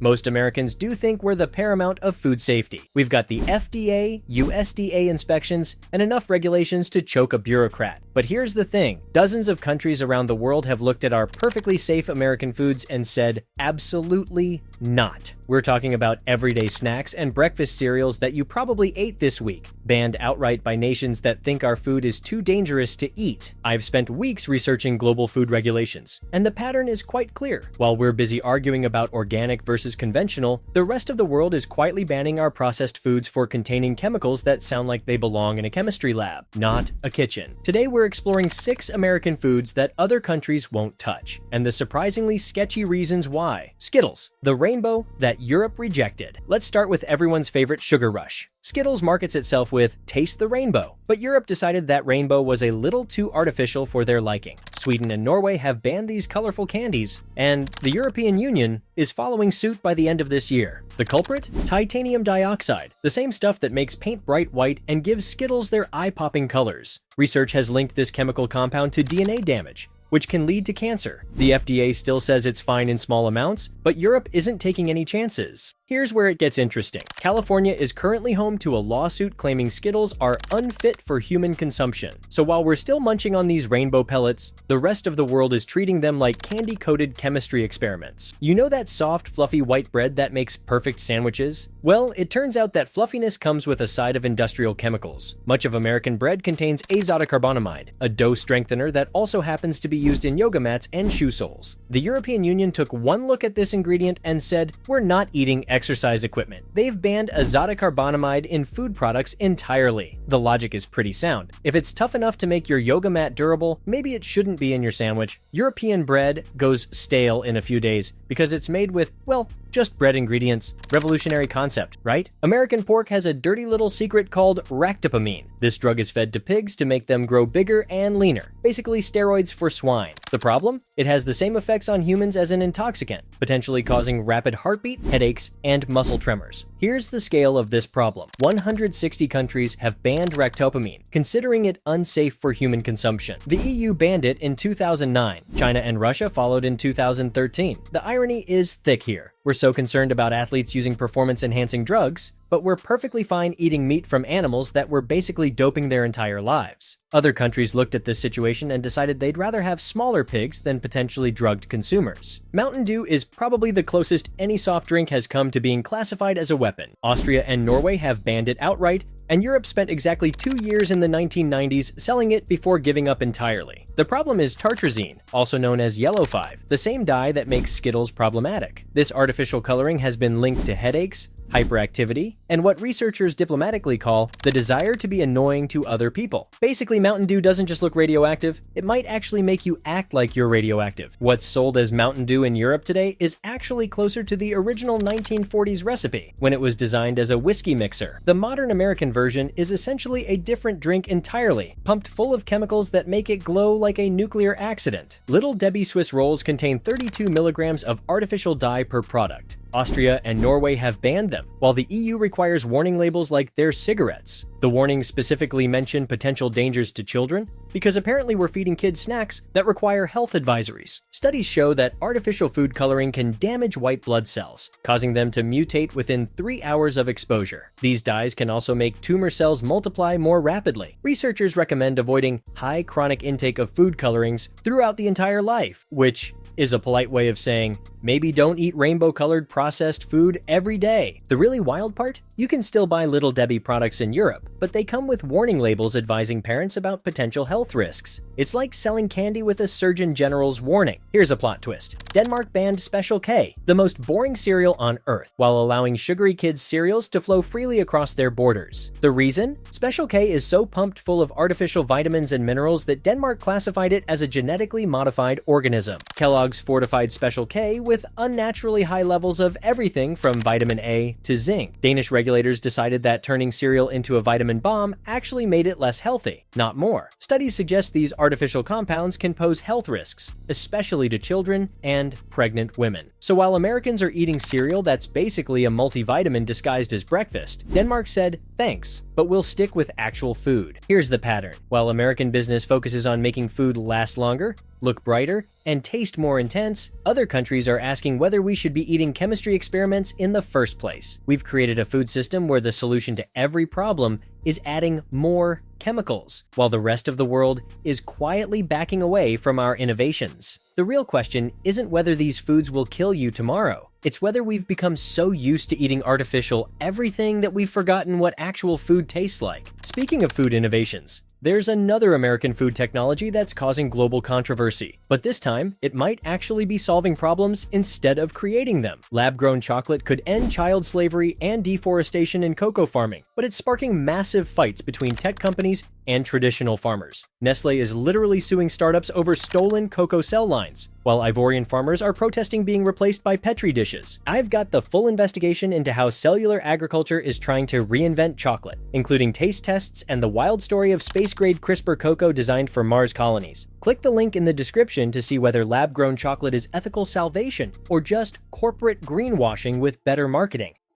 Most Americans do think we're the paramount of food safety. We've got the FDA, USDA inspections, and enough regulations to choke a bureaucrat. But here's the thing, dozens of countries around the world have looked at our perfectly safe American foods and said, absolutely not. We're talking about everyday snacks and breakfast cereals that you probably ate this week, banned outright by nations that think our food is too dangerous to eat. I've spent weeks researching global food regulations, and the pattern is quite clear. While we're busy arguing about organic versus conventional, the rest of the world is quietly banning our processed foods for containing chemicals that sound like they belong in a chemistry lab, not a kitchen. Today we're exploring 6 American foods that other countries won't touch, and the surprisingly sketchy reasons why. Skittles, the rainbow that Europe rejected. Let's start with everyone's favorite sugar rush. Skittles markets itself with "Taste the rainbow," but Europe decided that rainbow was a little too artificial for their liking. Sweden and Norway have banned these colorful candies, and the European Union is following suit by the end of this year. The culprit? Titanium dioxide, the same stuff that makes paint bright white and gives Skittles their eye-popping colors. Research has linked this chemical compound to DNA damage, which can lead to cancer. The FDA still says it's fine in small amounts, but Europe isn't taking any chances. Here's where it gets interesting. California is currently home to a lawsuit claiming Skittles are unfit for human consumption. So while we're still munching on these rainbow pellets, the rest of the world is treating them like candy-coated chemistry experiments. You know that soft, fluffy white bread that makes perfect sandwiches? Well, it turns out that fluffiness comes with a side of industrial chemicals. Much of American bread contains azotocarbonamide, a dough strengthener that also happens to be used in yoga mats and shoe soles. The European Union took one look at this ingredient and said, we're not eating exercise equipment. They've banned azotocarbonamide in food products entirely. The logic is pretty sound. If it's tough enough to make your yoga mat durable, maybe it shouldn't be in your sandwich. European bread goes stale in a few days because it's made with, well, just bread ingredients. Revolutionary concept, right? American pork has a dirty little secret called ractopamine. This drug is fed to pigs to make them grow bigger and leaner. Basically steroids for swine. The problem? It has the same effects on humans as an intoxicant, potentially causing rapid heartbeat, headaches, and muscle tremors. Here's the scale of this problem. 160 countries have banned ractopamine, considering it unsafe for human consumption. The EU banned it in 2009. China and Russia followed in 2013. The irony is thick here. We're so concerned about athletes using performance-enhancing drugs, but we're perfectly fine eating meat from animals that were basically doping their entire lives. Other countries looked at this situation and decided they'd rather have smaller pigs than potentially drugged consumers. Mountain Dew is probably the closest any soft drink has come to being classified as a weapon. Austria and Norway have banned it outright, and Europe spent exactly 2 years in the 1990s selling it before giving up entirely. The problem is tartrazine, also known as yellow 5, the same dye that makes Skittles problematic. This artificial coloring has been linked to headaches, hyperactivity, and what researchers diplomatically call the desire to be annoying to other people. Basically, Mountain Dew doesn't just look radioactive, it might actually make you act like you're radioactive. What's sold as Mountain Dew in Europe today is actually closer to the original 1940s recipe, when it was designed as a whiskey mixer. The modern American version is essentially a different drink entirely, pumped full of chemicals that make it glow like a nuclear accident. Little Debbie Swiss rolls contain 32 milligrams of artificial dye per product. Austria and Norway have banned them, while the EU requires warning labels like their cigarettes. The warnings specifically mention potential dangers to children because apparently we're feeding kids snacks that require health advisories. Studies show that artificial food coloring can damage white blood cells, causing them to mutate within 3 hours of exposure. These dyes can also make tumor cells multiply more rapidly. Researchers recommend avoiding high chronic intake of food colorings throughout the entire life, which is a polite way of saying, maybe don't eat rainbow-colored processed food every day. The really wild part? You can still buy Little Debbie products in Europe, but they come with warning labels advising parents about potential health risks. It's like selling candy with a Surgeon General's warning. Here's a plot twist. Denmark banned Special K, the most boring cereal on Earth, while allowing sugary kids' cereals to flow freely across their borders. The reason? Special K is so pumped full of artificial vitamins and minerals that Denmark classified it as a genetically modified organism. Kellogg's fortified Special K with unnaturally high levels of everything from vitamin A to zinc. Danish regulators decided that turning cereal into a vitamin bomb actually made it less healthy, not more. Studies suggest these artificial compounds can pose health risks, especially to children and pregnant women. So while Americans are eating cereal that's basically a multivitamin disguised as breakfast, Denmark said, thanks, but we'll stick with actual food. Here's the pattern. While American business focuses on making food last longer, look brighter, and taste more intense, other countries are asking whether we should be eating chemistry experiments in the first place. We've created a food system where the solution to every problem is adding more chemicals, while the rest of the world is quietly backing away from our innovations. The real question isn't whether these foods will kill you tomorrow. It's whether we've become so used to eating artificial everything that we've forgotten what actual food tastes like. Speaking of food innovations, there's another American food technology that's causing global controversy, but this time, it might actually be solving problems instead of creating them. Lab-grown chocolate could end child slavery and deforestation in cocoa farming, but it's sparking massive fights between tech companies and traditional farmers. Nestle is literally suing startups over stolen cocoa cell lines, while Ivorian farmers are protesting being replaced by Petri dishes. I've got the full investigation into how cellular agriculture is trying to reinvent chocolate, including taste tests and the wild story of space-grade CRISPR cocoa designed for Mars colonies. Click the link in the description to see whether lab-grown chocolate is ethical salvation or just corporate greenwashing with better marketing.